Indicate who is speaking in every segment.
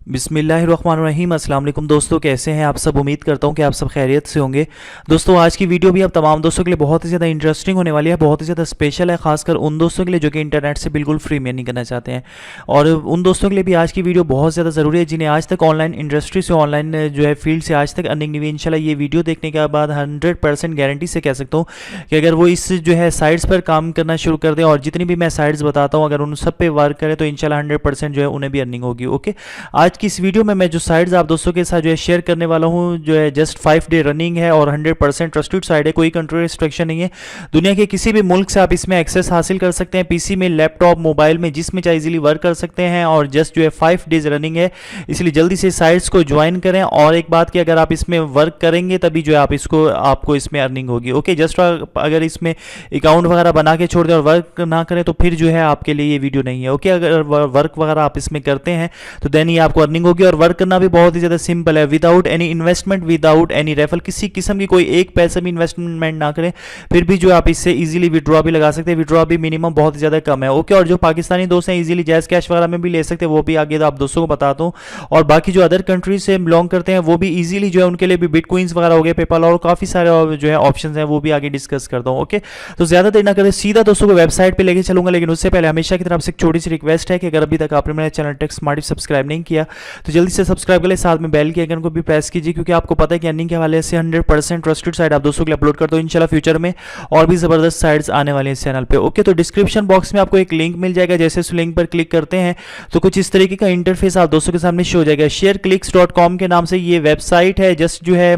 Speaker 1: बिस्मिल्लाहिर्रहमानिर्रहीम। अस्सलाम वालेकुम दोस्तों, कैसे हैं आप सब। उम्मीद करता हूं कि आप सब खैरियत से होंगे। दोस्तों आज की वीडियो भी अब तमाम दोस्तों के लिए बहुत ही ज़्यादा इंटरेस्टिंग होने वाली है, बहुत ही ज़्यादा स्पेशल है, खासकर उन दोस्तों के लिए जो कि इंटरनेट से बिल्कुल फ्री में अर्निंग करना चाहते हैं। और उन दोस्तों के लिए भी आज की वीडियो बहुत ज़्यादा ज़रूरी है जिन्हें आज तक ऑनलाइन इंडस्ट्री से, ऑनलाइन जो है फील्ड से आज तक अर्निंग नहीं हुई। इंशाल्लाह ये वीडियो देखने के बाद 100% गारंटी से कह सकता हूँ कि अगर वो इस जो है साइट्स पर काम करना शुरू कर दें, और जितनी भी मैं साइट्स बताता हूँ अगर उन सब पे वर्क करें तो इंशाल्लाह 100% जो है उन्हें भी अर्निंग होगी। ओके, आज की इस वीडियो में मैं जो साइट्स आप दोस्तों के साथ जो है शेयर करने वाला हूँ, जो है जस्ट 5 डे रनिंग है और 100% ट्रस्टेड साइट है, कोई कंट्री रिस्ट्रिक्शन नहीं है। दुनिया के किसी भी मुल्क से आप इसमें एक्सेस हासिल कर सकते हैं, पीसी में, लैपटॉप, मोबाइल में, जिसमें चाहे इजीली वर्क कर सकते हैं। और जस्ट जो है 5 डेज रनिंग है, इसलिए जल्दी से साइट्स को ज्वाइन करें। और एक बात कि अगर आप इसमें वर्क करेंगे तभी जो है आपको इसमें अर्निंग होगी। ओके, जस्ट अगर इसमें अकाउंट वगैरह बना के छोड़ दें और वर्क ना करें तो फिर जो है आपके लिए ये वीडियो नहीं है। ओके, अगर वर्क वगैरह आप इसमें करते हैं तो देन ही आपको अर्निंग होगी। और वर्क करना भी बहुत ही ज़्यादा सिंपल है, without any investment, without any refer, किसी किस्म की कोई एक पैसा भी इन्वेस्टमेंट ना करें, फिर भी जो आप इससे इजीली विड्रॉ भी लगा सकते हैं। विड्रॉ भी मिनिमम बहुत ज़्यादा कम है। ओके, और जो पाकिस्तानी दोस्त हैं इजीली जैज़ कैश वगैरह में भी ले सकते हैं, वो भी आगे आप दोस्तों को बताता हूँ। और बाकी जो अदर कंट्रीज से बिलोंग करते हैं वो भी इजीली जो है उनके लिए भी बिटकॉइंस वगैरह हो गए, पेपाल और काफ़ी सारे जो है ऑप्शन हैं, वो भी आगे डिस्कस करता हूँ। ओके, तो ज़्यादा देर ना करें, सीधा दोस्तों को वेबसाइट पर लेके चलूंगा। लेकिन उससे पहले हमेशा की तरफ से एक छोटी सी रिक्वेस्ट है कि अगर अभी तक आपने मेरा चैनल टेक स्मार्ट सब्सक्राइब नहीं किया तो जल्दी से सब्सक्राइब करें, साथ में बेल के आइकन को भी प्रेस कीजिए, क्योंकि आपको पता है कि अर्निंग के हवाले से 100% ट्रस्टेड साइट आप दोस्तों के लिए अपलोड करता हूँ। इंशाल्लाह फ्यूचर में और भी ज़बरदस्त साइट्स आने वाली हैं इस चैनल पे। ओके, तो डिस्क्रिप्शन बॉक्स में आपको एक लिंक मिल जाएगा, जैसे उस लिंक पर क्लिक करते हैं तो कुछ इस तरीके का इंटरफेस आप दोस्तों के सामने शो हो जाएगा। shareclicks.com के नाम से ये वेबसाइट है। जस्ट जो है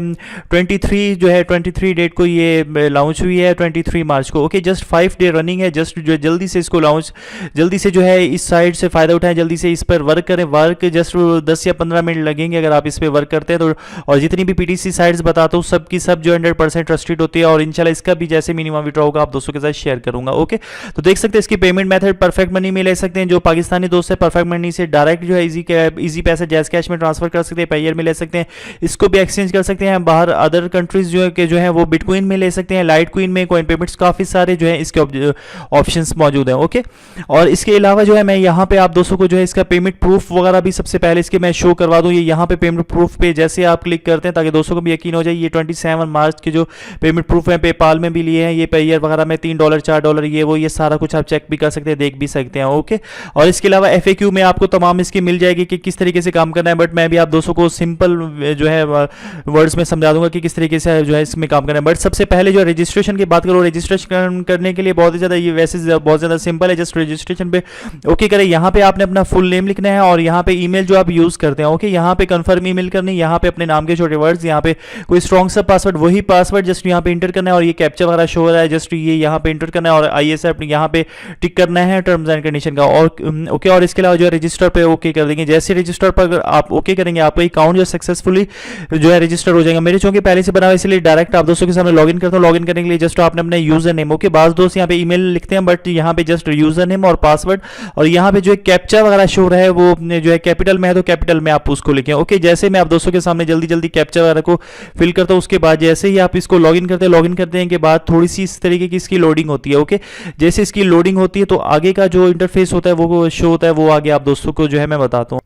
Speaker 1: 23 डेट को ये लॉन्च हुई है, 23 मार्च को। ओके, जस्ट 5 डे रनिंग है। जस्ट जो जल्दी से इसको जल्दी से जो है इस साइट से फ़ायदा उठाएं, जल्दी से इस पर वर्क करें। वर्क जस्ट 10 या 15 मिनट लगेंगे अगर आप इस पर वर्क करते हैं तो। और जितनी भी पीटीसी साइट्स बताता हूँ सब की सब जो 100% ट्रस्टेड होती है। और इंशाल्लाह इसका भी जैसे मिनिमम विड्रॉ होगा आप दोस्तों के साथ शेयर करूंगा। ओके, तो देख सकते हैं इसकी पेमेंट मेथड परफेक्ट मनी में ले सकते हैं। जो पाकिस्तानी दोस्त है परफेक्ट मनी से डायरेक्ट जो है इजी पैसे जैज़ कैश में ट्रांसफर कर सकते हैं, पेयर में ले सकते हैं, इसको भी एक्सचेंज कर सकते हैं। बाहर अदर कंट्रीज जो है वो बिटकॉइन में ले सकते हैं, लाइट कॉइन में, कॉइन पेमेंट्स, काफ़ी सारे जो है इसके ऑप्शंस मौजूद हैं। ओके, और इसके अलावा जो है मैं यहाँ पे आप दोस्तों को जो है इसका पेमेंट प्रूफ वगैरह भी सबसे पहले इसके मैं शो करवा दूँ। ये यहाँ पे पेमेंट प्रूफ पे जैसे आप क्लिक करते हैं ताकि दोस्तों को भी यकीन हो जाए, ये 27 मार्च के जो पेमेंट प्रूफ है पेपाल में भी लिए हैं, ये पेयर वगैरह में $3 $4 ये सारा कुछ आप चेक भी कर सकते हैं, देख भी सकते हैं। ओके, और इसके अलावा FAQ में आपको तमाम इसकी मिल जाएगी कि किस तरीके से काम करना है, बट मैं भी आप दोस्तों को सिंपल जो है वर्ड्स में समझा दूंगा कि किस तरीके से जो है इसमें काम करना है। बट सबसे पहले जो रजिस्ट्रेशन की बात करो, रजिस्ट्रेशन करने के लिए बहुत ही ज़्यादा ये वैसे बहुत ज़्यादा सिंपल है। जस्ट रजिस्ट्रेशन पे ओके करें, यहाँ पे आपने अपना फुल नेम लिखना है और यहाँ पे ईमेल जो आप यूज़ करते हैं, ओके, यहाँ पे कंफर्म ईमेल करनी, यहाँ पे अपने नाम के छोटे वर्ड्स, यहाँ पे कोई स्ट्रॉन्ग सा पासवर्ड, वही पासवर्ड जस्ट यहाँ पे इंटर करना है। और ये कैप्चा वगैरह शो हो रहा है, जस्ट ये यहाँ पे इंटर करना है और ISF यहाँ पे टिक करना है टर्म्स एंड कंडीशन का। और ओके, और इसके अलावा जो है रजिस्टर पे ओके कर देंगे। जैसे रजिस्टर पर आप ओके करेंगे आपका अकाउंट जो सक्सेसफुली जो है रजिस्टर हो जाएगा। मेरे चूंकि पहले से बना हुआ इसलिए डायरेक्ट आप दोस्तों के सामने लॉगिन करता हूँ। लॉगिन करने के लिए जस्ट आपने अपने यूजर नेम, ओके, बाज़ दोस्त यहाँ पे ईमेल लिखते हैं बट यहाँ पे जस्ट यूजर नेम और पासवर्ड, और यहाँ पे जो है कैप्चा वगैरह शो रहा है वो जो है कैपिटल में है तो कैपिटल में आप उसको लिखें। ओके, जैसे मैं आप दोस्तों के सामने जल्दी कैप्चा वगैरह को फिल करता हूँ, उसके बाद जैसे ही आप इसको लॉगिन करते हैं के बाद थोड़ी सी इस तरीके की इसकी लोडिंग होती है। ओके, जैसे इसकी लोडिंग होती है तो आगे का जो इंटरफेस होता है वो शो होता है, वो आगे आप दोस्तों को जो है मैं बताता हूँ।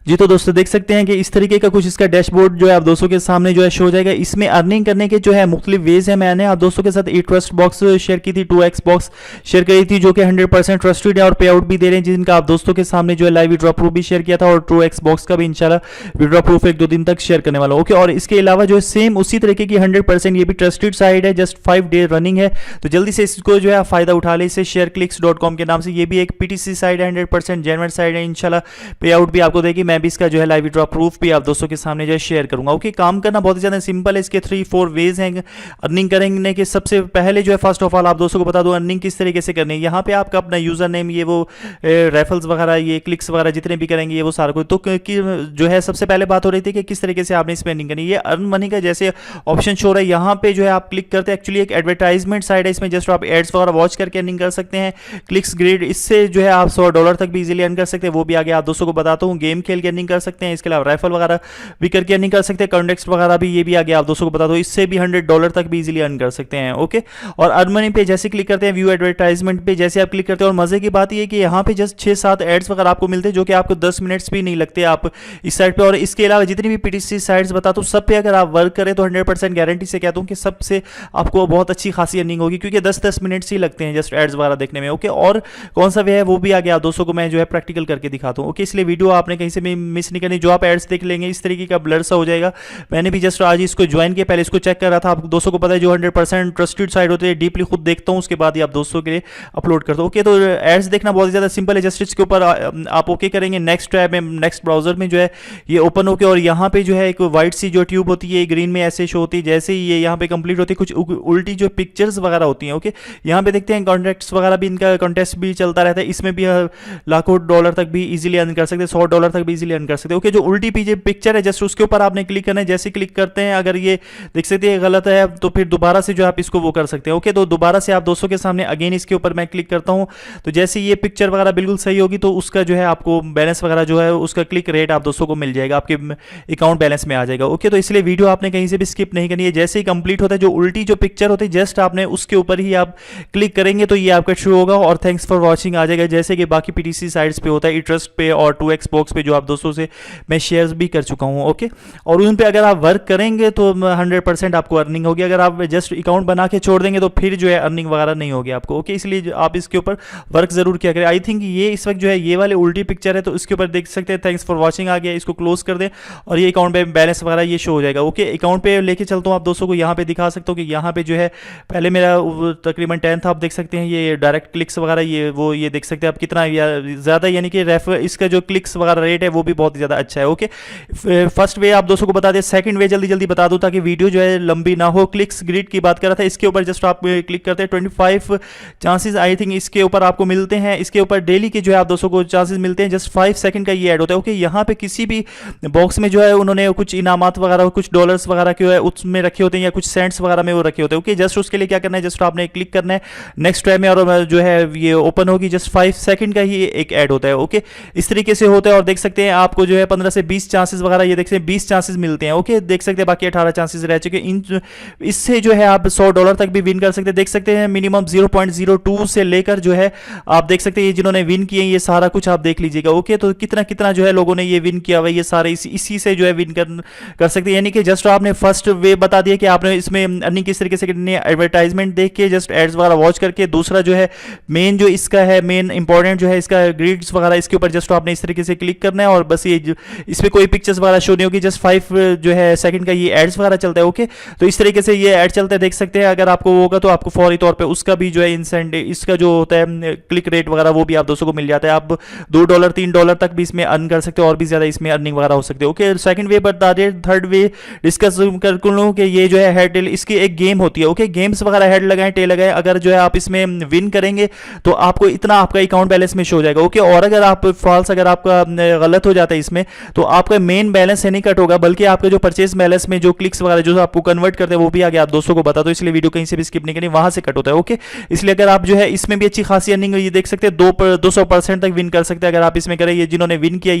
Speaker 1: जी, तो दोस्तों देख सकते हैं कि इस तरीके का कुछ इसका डैशबोर्ड जो है आप दोस्तों के सामने जो है शो हो जाएगा। इसमें अर्निंग करने के जो है मुख्तलिफ वेज है। मैंने आप दोस्तों के साथ एक ट्रस्ट बॉक्स शेयर की थी, 2x बॉक्स शेयर करी थी, जो कि 100% ट्रस्टेड है और पे आउट भी दे रहे हैं, जिनका आप दोस्तों के सामने जो है लाइव विड्रॉ प्रूफ भी शेयर किया था। और 2x बॉक्स का भी इंशाल्लाह विड्रॉ प्रूफ 1-2 दिन तक शेयर करने वाला। ओके, और इसके अलावा जो है सेम उसी तरीके की 100% ये भी ट्रस्टेड साइट है, जस्ट 5 डे रनिंग है, तो जल्दी से इसको जो है फायदा उठा ले। इसे shareclicks.com के नाम से ये भी एक PTC साइट है, 100% जेन्युइन साइट है, इंशाल्लाह पे आउट भी आपको देगी। मैं भी इसका जो है लाइव विड्रॉ प्रूफ भी आप दोस्तों के सामने जो है शेयर करूंगा। ओके, काम करना बहुत ज़्यादा सिंपल है। इसके 3-4 वेज हैं अर्निंग करने के। सबसे पहले जो है फर्स्ट ऑफ ऑल आप दोस्तों को बता दूं अर्निंग किस तरीके से करनी है। यहाँ पे आपका अपना यूजर नेम, ये वो रेफरल्स वगैरह, ये क्लिक्स वगैरह जितने भी करेंगे ये वो सारा कुछ, तो जो है सबसे पहले बात हो रही थी कि किस तरीके से आपने इसमें अर्निंग करनी है। ये अर्न मनी का जैसे ऑप्शन शो रहा है, यहाँ पे जो है आप क्लिक करते हैं, एक्चुअली एक एडवर्टाइजमेंट साइट है, इसमें जस्ट आप एड्स वगैरह वॉच करके अर्निंग कर सकते हैं। क्लिक्स ग्रेड, इससे जो है आप $100 तक भी इजीली अर्न कर सकते हैं, वो भी आगे आप दोस्तों को बताता हूँ। गेम खेल की अर्निंग कर सकते हैं। इसके अलावा रेफर वगैरह भी करके अर्निंग कर सकते हैं। कॉन्टेक्स्ट वगैरह भी ये भी आगे आप दोस्तों को बता दो, इससे भी $100 तक भी इजीली अर्न कर सकते हैं। ओके, और अर्न मनी पे जैसे क्लिक करते हैं, व्यू एडवर्टाइजमेंट पे जैसे आप क्लिक करते हैं, और मजे की बात ये है कि यहाँ पे जस्ट 6-7 एड्स वगैरह आपको मिलते हैं जो कि आपको 10 मिनट्स भी नहीं लगते आप इस साइट पे। और इसके अलावा जितनी भी पीटीसी साइट्स बताता हूँ सब पे अगर आप वर्क करें तो 100% गारंटी से कहता हूँ कि सबसे आपको बहुत अच्छी खासी अर्निंग होगी, क्योंकि 10-10 मिनट्स ही लगते हैं जस्ट एड्स वगैरह देखने में। ओके, और कौन सा वे है वो भी आगे आप दोस्तों को मैं जो है प्रैक्टिकल करके दिखाता हूँ। ओके, इसलिए वीडियो आपने कहीं से भी मिस नहीं करनी। जो आप एड्स देख लेंगे इस तरीके का ब्लर सा हो जाएगा। मैंने भी जस्ट आज इसको ज्वाइन किया, पहले इसको चेक कर रहा था। आप दोस्तों को पता है जो 100% ट्रस्टेड साइट होती है, डीपली खुद देखता हूँ, उसके बाद ही आप दोस्तों के लिए अपलोड करता हूँ। ओके, तो एड्स देखना बहुत ज़्यादा सिंपल है। जस्ट इसके ऊपर आप ओके करेंगे, नेक्स्ट टैब में नेक्स्ट ब्राउजर में जो है ये ओपन होकर, और यहाँ पे जो है एक वाइट सी जो ट्यूब होती है ग्रीन में ऐसे शो होती है। जैसे ही ये यहाँ पे कंप्लीट होती है, कुछ उल्टी जो पिक्चर्स वगैरह होती हैं। ओके, यहाँ पे देखते हैं कॉन्ट्रैक्ट्स वगैरह भी, इनका कॉन्टेस्ट भी चलता रहता है। इसमें भी लाखों डॉलर तक भी इजीली अर्न कर सकते हैं, $100 तक भी इजीली अर्न कर सकते हैं। ओके, जो उल्टी पीछे पिक्चर है जस्ट उसके ऊपर आपने क्लिक करना है। जैसे क्लिक करते हैं अगर ये देख सकते हैं गलत है तो फिर दोबारा से जो आप इसको वो कर सकते हैं। ओके, तो दोबारा से आप दोस्तों के सामने अगेन इसके ऊपर मैं क्लिक करता हूँ, तो जैसे ये पिक्चर वगैरह बिल्कुल सही होगी तो उसका जो है आपको बैलेंस वगैरह जो है उसका क्लिक रेट आप दोस्तों को मिल जाएगा, आपके अकाउंट बैलेंस में आ जाएगा। ओके, तो इसलिए वीडियो आपने कहीं से भी स्किप नहीं करनी है। जैसे ही कंप्लीट होता है जो उल्टी जो पिक्चर होती है जस्ट आपने उसके ऊपर ही आप क्लिक करेंगे तो ये आपका शो होगा और थैंक्स फॉर वॉचिंग आ जाएगा, जैसे कि बाकी पीटीसी साइट्स पे होता है, ट्रस्ट पे और 2x बॉक्स पे जो आप दोस्तों से मैं शेयर्स भी कर चुका हूँ। ओके, और उन पे अगर आप वर्क करेंगे तो 100% आपको अर्निंग होगी। अगर आप जस्ट अकाउंट बना के छोड़ देंगे तो फिर जो है अर्निंग वगैरह नहीं होगी आपको। ओके, इसलिए आप इसके ऊपर वर्क जरूर किया करें। आई थिंक ये इस वक्त जो है ये वाले उल्टी पिक्चर है तो इसके ऊपर देख सकते हैं थैंक्स फॉर वॉचिंग आ गया, इसको क्लोज कर दें और ये अकाउंट पे बैलेंस वगैरह ये शो हो जाएगा। ओके, अकाउंट पे लेके चलता हूँ आप दोस्तों को, यहाँ पे दिखा सकता हूँ कि यहाँ पे जो है पहले मेरा तकरीबन 10 था, आप देख सकते हैं ये डायरेक्ट क्लिक्स वगैरह ये देख सकते हैं आप कितना ज़्यादा, यानी कि रेफर इसका जो क्लिक्स वगैरह रेट है वो भी बहुत ज़्यादा अच्छा है। ओके, फर्स्ट वे आप दोस्तों को बता दें, सेकंड वे जल्दी जल्दी बता दूं ताकि वीडियो जो है लंबी ना हो। क्लिक्स ग्रिड की बात कर रहा था, इसके ऊपर जस्ट आप क्लिक करते हैं 25 चांसेस आई थिंक इसके ऊपर आपको मिलते हैं। इसके ऊपर डेली के जो है आप दोस्तों को चांसेस मिलते हैं, जस्ट 5 सेकंड का ये ऐड होता है। ओके, यहाँ पे किसी भी बॉक्स में जो है उन्होंने कुछ इनामात वगैरह कुछ डॉलर्स वगैरह के उसमें रखे होते हैं या कुछ सेंट्स वगैरह में वो रखे होते हैं। ओके, जस्ट उसके लिए क्या करना है, जस्ट आपने क्लिक करना है नेक्स्ट टैब में और जो है ये ओपन होगी, जस्ट 5 सेकंड का ही एक ऐड होता है। ओके, इस तरीके से होता है और देख सकते हैं आपको जो है 15 से 20 चांसेस वगैरह ये देख सकते हैं 20 चांसेस मिलते हैं। ओके, देख सकते हैं बाकी 18 चांसेस रह चुके हैं। इससे जो है आप $100 तक भी विन कर सकते हैं। देख सकते हैं मिनिमम 0.02 से लेकर जो है आप देख सकते हैं ये जिन्होंने विन किए ये सारा कुछ आप देख लीजिएगा। ओके, तो कितना कितना जो है लोगों ने ये विन किया हुआ, ये सारे इसी से जो है विन कर सकते हैं। यानी कि जस्ट आपने फर्स्ट वे बता दिया कि आपने इसमें अर्निंग किस तरीके से करनी है, एडवर्टाइजमेंट देख के जस्ट एड्स वगैरह वॉच करके। दूसरा जो है मेन जो इसका है मेन इंपॉर्टेंट जो है इसका ग्रिड्स वगैरह, इसके ऊपर जस्ट आपने इस तरीके से क्लिक करना है और बस ये इसमें कोई पिक्चर्स वगैरह शो नहीं होगी, जस्ट 5 जो है सेकंड का ये एड्स वगैरह चलता है। ओके, तो इस तरीके से ये ऐड चलता है, देख सकते हैं। अगर आपको होगा तो आपको फौरी तौर पे उसका भी जो है इंसेंटिव इसका जो होता है क्लिक रेट वगैरह वो भी आप दोस्तों को मिल जाता है। आप $2 $3 तक भी इसमें अर्न कर सकते हो और भी ज्यादा इसमें अर्निंग वगैरह हो सकती है। ओके, सेकंड वे बता दें, थर्ड वे डिस्कस कर लूँ कि ये जो है हेड टेल इसकी एक गेम होती है। ओके, गेम्स वगैरह हेड लगाएं टेल लगाएं, अगर जो है आप इसमें विन करेंगे तो आपको इतना आपका अकाउंट बैलेंस में शो हो जाएगा। ओके, और अगर आप फॉल्स अगर आपका गलत हो जाता है इसमें तो आपका मेन बैलेंस है नहीं कट होगा, बल्कि आपका जो परचेस बैलेंस में जो क्लिक्स वगैरह जो आपको कन्वर्ट करते हैं वो भी आगे आप दोस्तों को बता दो, इसलिए वीडियो कहीं से भी स्किप नहीं करनी, वहां से कट होता है। ओके, इसलिए अगर आप जो है इसमें भी अच्छी खासी अर्निंग ये देख सकते हैं 200% तक विन कर सकते हैं अगर आप इसमें करें। ये जिन्होंने विन किया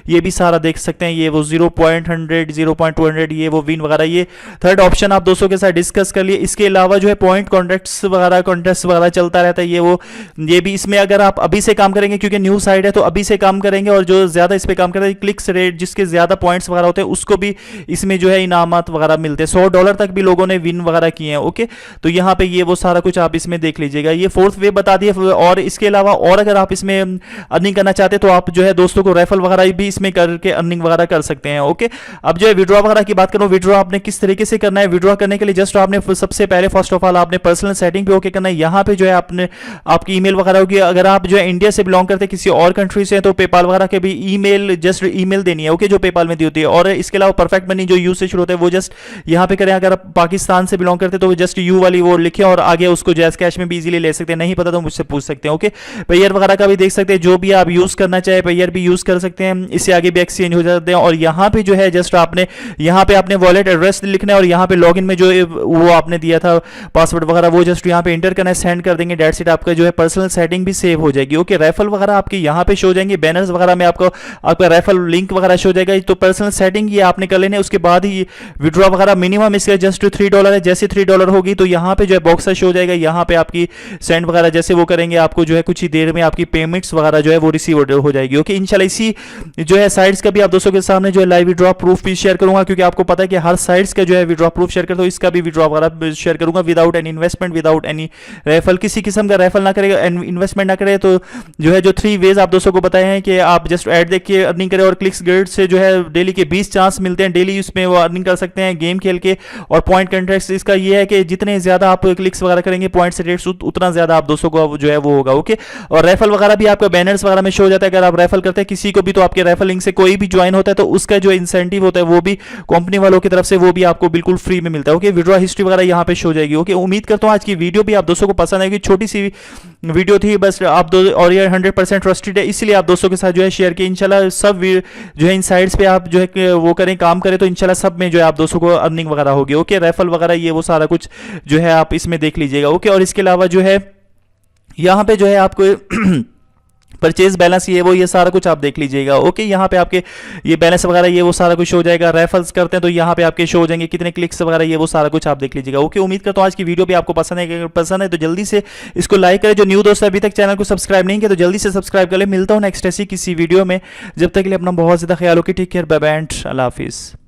Speaker 1: ये भी सारा देख सकते हैं, ये वो 0.100 0.200 ये वो विन वगैरह, ये थर्ड ऑप्शन आप दोस्तों के साथ डिस्कस कर लिए। इसके अलावा जो है पॉइंट कॉन्टेस्ट वगैरह चलता रहता है, ये भी इसमें अगर आप अभी से काम करेंगे क्योंकि न्यू साइट है तो अभी से काम करेंगे और जो ज्यादा इस पे काम करते हैं क्लिक्स रेट जिसके ज्यादा पॉइंट्स वगैरह होते हैं उसको भी इसमें जो है इनामात वगैरह मिलते हैं। $100 तक भी लोगों ने विन वगैरह किए हैं। ओके, तो यहाँ पे ये वो सारा कुछ आप इसमें देख लीजिएगा। ये फोर्थ वे बता दिए। और इसके अलावा और अगर आप इसमें अर्निंग करना चाहते हैं तो आप जो है दोस्तों को रेफर वगैरह भी इसमें करके अर्निंग वगैरह कर सकते हैं। ओके, अब जो है विड्रॉ वगैरह की बात करूँ, विड्रॉ आपने किस तरीके से करना है। विड्रॉ करने के लिए जस्ट आपने सबसे पहले फर्स्ट ऑफ ऑल आपने पर्सनल सेटिंग पे ओके करना है। यहाँ पे जो है आपने आपकी ईमेल वगैरह होगी, अगर आप जो है इंडिया से बिलोंग करते हैं किसी और कंट्री से तो पेपाल वगैरह के भी ईमेल जस्ट ईमेल देनी है। ओके, जो पेपाल में दी होती है। और इसके अलावा परफेक्ट मनी जो यू से शुरू होता है वो जस्ट यहाँ पे करें। अगर आप पाकिस्तान से बिलोंग करते हैं तो जस्ट यू वाली वो लिखे और आगे उसको जैस कैश में भी इजीली ले सकते हैं, नहीं पता तो मुझसे पूछ सकते हैं। ओके, पेयर वगैरह का भी देख सकते हैं, जो भी आप यूज करना चाहे पेयर भी यूज कर सकते हैं, इससे आगे भी एक्सचेंज हो जाते हैं। और यहाँ पे जो है जस्ट आपने यहाँ पे अपने वॉलेट एड्रेस लिखना है और यहाँ पे लॉगिन में जो वो आपने दिया था पासवर्ड वगैरह वो जस्ट यहाँ पे एंटर करना है, सेंड कर देंगे, डेट्स इट। आपका जो है पर्सनल सेटिंग भी सेव हो जाएगी। ओके, रेफर वगैरह आपके यहाँ पे शो जाएंगे, बैनर्स वगैरह में आपको आपका रेफर लिंक वगैरह शो हो जाएगा। तो पर्सनल सेटिंग ये आपने कर लेने, उसके बाद ही विड्रॉ वगैरह मिनिमम इसका जस्ट $3 है। जैसे $3 होगी तो यहाँ पे जो है बॉक्स शो हो जाएगा, यहाँ पे आपकी सेंड वगैरह जैसे वो करेंगे आपको जो है कुछ ही देर में आपकी पेमेंट्स वगैरह जो है वो रिसीव हो जाएगी। ओके, इंशाल्लाह इसी जो है साइट्स का भी आप दोस्तों के सामने जो है लाइव विड्रॉ प्रूफ भी शेयर करूंगा, क्योंकि आपको पता है कि हर साइट्स का जो है विड्रॉ प्रूफ शेयर करता हूं, इसका भी विड्रॉ वगैरह शेयर करूंगा without any investment, without any referral, किसी किस्म का रेफल ना करेगा, इन्वेस्टमेंट ना करे। तो जो है जो 3 वेज आप दोस्तों को बताए हैं कि आप जस्ट ऐड देख के अर्निंग करें, और क्लिक्स गेट से जो है डेली के 20 चांस मिलते हैं, डेली उसमें वो अर्निंग कर सकते हैं गेम खेल के। और पॉइंट कंट्रैक्ट इसका ये है कि जितने ज्यादा आप क्लिक्स वगैरह करेंगे पॉइंट से रेट्स उतना ज्यादा आप दोस्तों को जो है वो होगा। ओके, और रेफल वगैरह भी आपका बैनर्स वगैरह में शो हो जाता है। अगर आप रेफल करते हैं किसी को भी तो आपके रेफल लिंक से कोई भी ज्वाइन होता है तो उसका जो इंसेंटिव होता है वो भी कंपनी वालों की तरफ से वो भी आपको बिल्कुल फ्री में मिलता है। ओके, विड्रॉ हिस्ट्री वगैरह यहाँ पे शो हो जाएगी। ओके, उम्मीद करता हूँ आज की वीडियो भी आप दोस्तों को पसंद आएगी। छोटी सी वीडियो थी बस, आप दो, और ये 100% ट्रस्टेड है, इसलिए आप दोस्तों के साथ जो है शेयर किया। इंशाल्लाह सब जो है इन साइट्स पे आप जो है वो करें, काम करें, तो इंशाल्लाह सब में जो है आप दोस्तों को अर्निंग वगैरह होगी। ओके, रेफल वगैरह ये वो सारा कुछ जो है आप इसमें देख लीजिएगा। ओके, और इसके अलावा जो है यहाँ पे जो है आपको परचेज बैलेंस ये वो ये सारा कुछ आप देख लीजिएगा। ओके, यहाँ पे आपके ये बैलेंस वगैरह ये वो सारा कुछ हो जाएगा। रेफर्स करते हैं तो यहाँ पे आपके शो हो जाएंगे कितने क्लिक्स वगैरह ये वो सारा कुछ आप देख लीजिएगा। ओके, उम्मीद करता हूँ आज की वीडियो भी आपको पसंद है। अगर पसंद है तो जल्दी से इसको लाइक करें। जो न्यू दोस्त अभी तक चैनल को सब्सक्राइब नहीं किया तो जल्दी से सब्सक्राइब कर ले। मिलता हूँ नेक्स्ट ऐसी किसी वीडियो में, जब तक के लिए अपना बहुत ज़्यादा ख्याल हो। Take care, bye bye and अल्लाह हाफिज़।